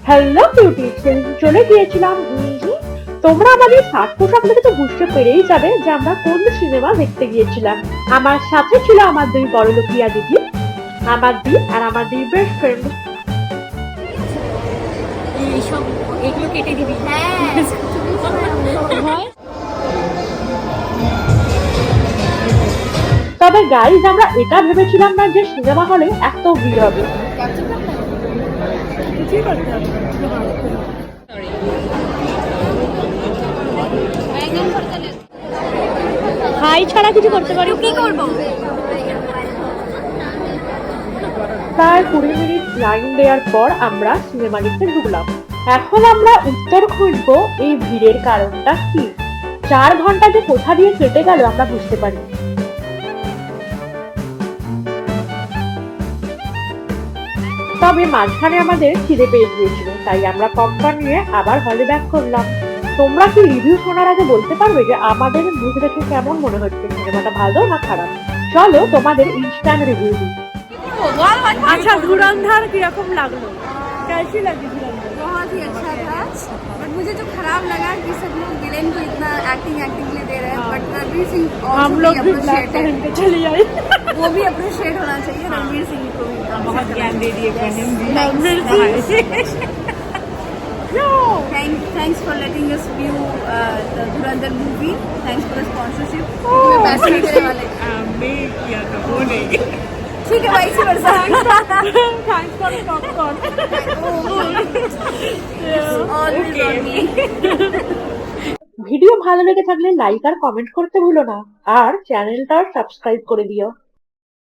Hello beauty, চলে গিয়েছিলাম। তোমরা আমাদের সাজ পোশাক দেখে তো বুঝতে পেরেই যাবে যে আমরা কোন সিনেমা দেখতে গিয়েছিলাম। আমার সাথে ছিল আমার দুই বড়লোকিয়া দিদি, আমার দি আর আমার দি বেস্ট ফ্রেন্ড। এইসব এগুলো কেটে দিবি। হ্যাঁ তবে গাইজ, আমরা এটা ভেবেছিলাম না যে সিনেমা হলে এত ভিড় হবে। হাই ছাড়া কিছু করতে পারি কি করবো? প্রায় 20 মিনিট লাইন দেওয়ার পর আমরা সিনেমা দেখতে ঢুকলাম। এখন আমরা উত্তর খুঁজবো এই ভিড়ের কারণটা কি। 4 ঘন্টা যে কোথা দিয়ে কেটে গেল আমরা বুঝতে পারি। তবে মাঝখানে আমাদের খিদে পেয়ে গিয়েছিল, তাই আমরা পপকর্ন নিয়ে আবার হলে ব্যাক করলাম। তোমরা কি রিভিউ শোনার আগে বলতে পারবে যে আমাদের মুভি দেখে কেমন মনে হচ্ছে, সিনেমাটা ভালো না খারাপ? চলো তোমাদের ইনস্ট্যান্ট রিভিউ দিই। अच्छा धुरंधर किरकम लागलो? कैसी लगी धुरंधर? बहुत ही अच्छा था। बट मुझे जो खराब लगा कि सब लोग विलेन को इतना एक्टिंग के लिए दे रहे हैं, बट रणवीर सिंह हम लोग भी ब्लैक पहन के चले आए। वो भी अप्रिशिएट होना चाहिए रणवीर सिंह को भी। बहुत ज्ञान दे दिए बहन भी। Thanks for letting us view the Dhurandhar movie. Thanks for the sponsorship. पैसे नहीं देने वाले। मैं किया था वो नहीं। ठीक है, वैसे वर्षा। Thanks for the popcorn. Okay. Video ভালো লেগে থাকলে লাইক আর কমেন্ট করতে ভুলো না, আর চ্যানেলটা সাবস্ক্রাইব করে দিও।